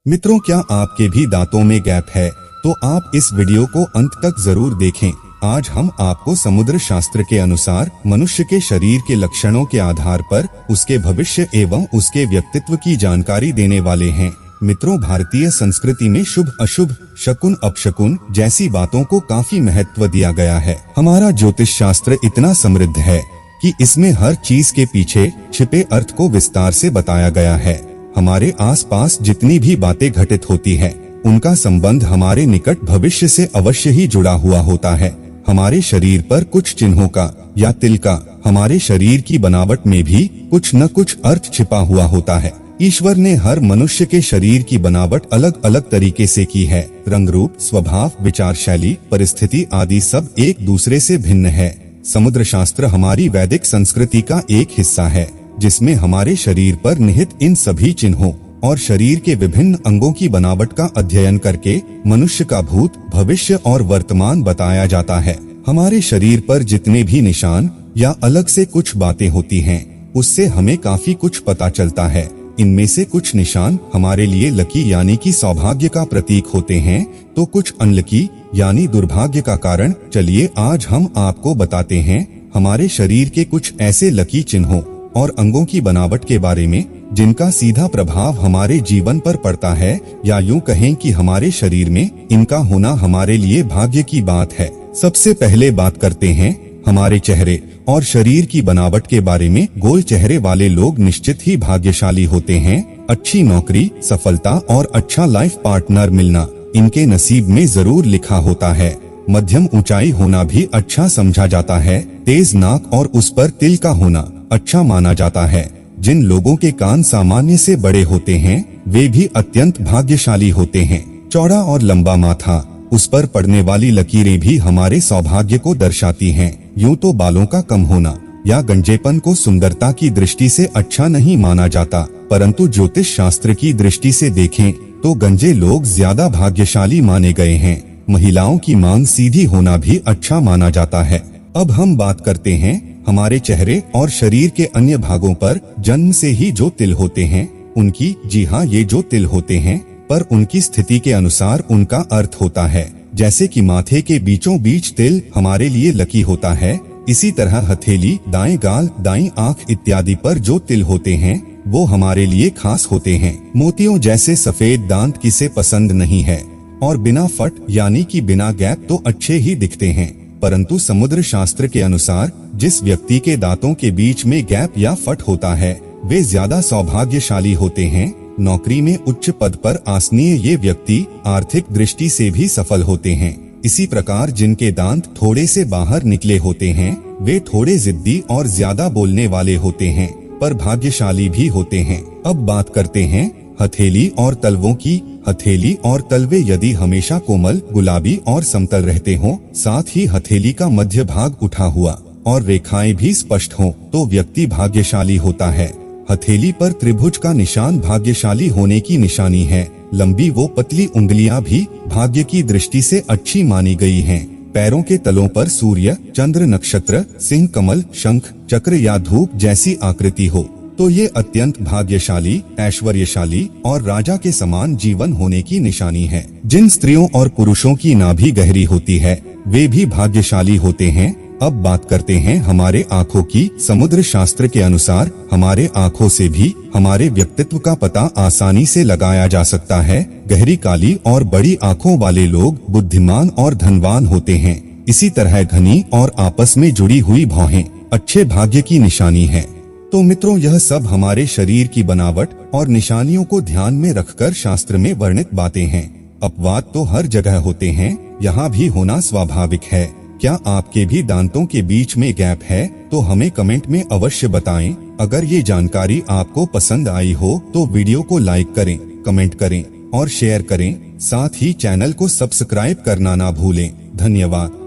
मित्रों, क्या आपके भी दांतों में गैप है? तो आप इस वीडियो को अंत तक जरूर देखें। आज हम आपको समुद्र शास्त्र के अनुसार मनुष्य के शरीर के लक्षणों के आधार पर उसके भविष्य एवं उसके व्यक्तित्व की जानकारी देने वाले हैं। मित्रों, भारतीय संस्कृति में शुभ अशुभ, शकुन अपशकुन जैसी बातों को काफी महत्व दिया गया है। हमारा ज्योतिष शास्त्र इतना समृद्ध है कि इसमें हर चीज के पीछे छिपे अर्थ को विस्तार से बताया गया है। हमारे आसपास जितनी भी बातें घटित होती हैं, उनका संबंध हमारे निकट भविष्य से अवश्य ही जुड़ा हुआ होता है। हमारे शरीर पर कुछ चिन्हों का या तिल का हमारे शरीर की बनावट में भी कुछ न कुछ अर्थ छिपा हुआ होता है। ईश्वर ने हर मनुष्य के शरीर की बनावट अलग अलग तरीके से की है। रंग रूप, स्वभाव, विचार शैली, परिस्थिति आदि सब एक दूसरे से भिन्न है। समुद्र शास्त्र हमारी वैदिक संस्कृति का एक हिस्सा है, जिसमें हमारे शरीर पर निहित इन सभी चिन्हों और शरीर के विभिन्न अंगों की बनावट का अध्ययन करके मनुष्य का भूत, भविष्य और वर्तमान बताया जाता है। हमारे शरीर पर जितने भी निशान या अलग से कुछ बातें होती हैं, उससे हमें काफी कुछ पता चलता है। इनमें से कुछ निशान हमारे लिए लकी यानी कि सौभाग्य का प्रतीक होते हैं, तो कुछ अनलकी यानी दुर्भाग्य का कारण। चलिए आज हम आपको बताते हैं हमारे शरीर के कुछ ऐसे लकी चिन्हों और अंगों की बनावट के बारे में, जिनका सीधा प्रभाव हमारे जीवन पर पड़ता है, या यूं कहें कि हमारे शरीर में इनका होना हमारे लिए भाग्य की बात है। सबसे पहले बात करते हैं हमारे चेहरे और शरीर की बनावट के बारे में। गोल चेहरे वाले लोग निश्चित ही भाग्यशाली होते हैं। अच्छी नौकरी, सफलता और अच्छा लाइफ पार्टनर मिलना इनके नसीब में जरूर लिखा होता है। मध्यम ऊंचाई होना भी अच्छा समझा जाता है। तेज नाक और उस पर तिल का होना अच्छा माना जाता है। जिन लोगों के कान सामान्य से बड़े होते हैं, वे भी अत्यंत भाग्यशाली होते हैं। चौड़ा और लंबा माथा, उस पर पड़ने वाली लकीरें भी हमारे सौभाग्य को दर्शाती हैं। यूं तो बालों का कम होना या गंजेपन को सुंदरता की दृष्टि से अच्छा नहीं माना जाता, परंतु ज्योतिष शास्त्र की दृष्टि से देखें तो गंजे लोग ज्यादा भाग्यशाली माने गए हैं। महिलाओं की मांग सीधी होना भी अच्छा माना जाता है। अब हम बात करते हैं हमारे चेहरे और शरीर के अन्य भागों पर जन्म से ही जो तिल होते हैं उनकी। जी हाँ, ये जो तिल होते हैं, पर उनकी स्थिति के अनुसार उनका अर्थ होता है। जैसे कि माथे के बीचों बीच तिल हमारे लिए लकी होता है, इसी तरह हथेली, दाएं गाल, दाईं आंख इत्यादि पर जो तिल होते हैं वो हमारे लिए खास होते हैं। मोतियों जैसे सफेद दांत किसे पसंद नहीं है, और बिना फट यानी कि बिना गैप तो अच्छे ही दिखते हैं, परंतु समुद्र शास्त्र के अनुसार जिस व्यक्ति के दांतों के बीच में गैप या फट होता है, वे ज्यादा सौभाग्यशाली होते हैं। नौकरी में उच्च पद पर आसनीय ये व्यक्ति आर्थिक दृष्टि से भी सफल होते हैं। इसी प्रकार जिनके दांत थोड़े से बाहर निकले होते हैं, वे थोड़े जिद्दी और ज्यादा बोलने वाले होते हैं, पर भाग्यशाली भी होते हैं। अब बात करते हैं हथेली और तलवों की। हथेली और तलवे यदि हमेशा कोमल, गुलाबी और समतल रहते हों, साथ ही हथेली का मध्य भाग उठा हुआ और रेखाएं भी स्पष्ट हों, तो व्यक्ति भाग्यशाली होता है। हथेली पर त्रिभुज का निशान भाग्यशाली होने की निशानी है। लंबी वो पतली उंगलियां भी भाग्य की दृष्टि से अच्छी मानी गई हैं। पैरों के तलों पर सूर्य, चंद्र, नक्षत्र, सिंह, कमल, शंख, चक्र या धूप जैसी आकृति हो, तो ये अत्यंत भाग्यशाली, ऐश्वर्यशाली और राजा के समान जीवन होने की निशानी है। जिन स्त्रियों और पुरुषों की नाभि गहरी होती है, वे भी भाग्यशाली होते हैं। अब बात करते हैं हमारे आँखों की। समुद्र शास्त्र के अनुसार हमारे आँखों से भी हमारे व्यक्तित्व का पता आसानी से लगाया जा सकता है। गहरी काली और बड़ी आँखों वाले लोग बुद्धिमान और धनवान होते हैं। इसी तरह घनी और आपस में जुड़ी हुई भौहें अच्छे भाग्य की निशानी है। तो मित्रों, यह सब हमारे शरीर की बनावट और निशानियों को ध्यान में रखकर शास्त्र में वर्णित बातें हैं। अपवाद तो हर जगह होते हैं, यहाँ भी होना स्वाभाविक है। क्या आपके भी दांतों के बीच में गैप है? तो हमें कमेंट में अवश्य बताएं। अगर ये जानकारी आपको पसंद आई हो तो वीडियो को लाइक करें, कमेंट करें और शेयर करें। साथ ही चैनल को सब्सक्राइब करना ना भूलें। धन्यवाद।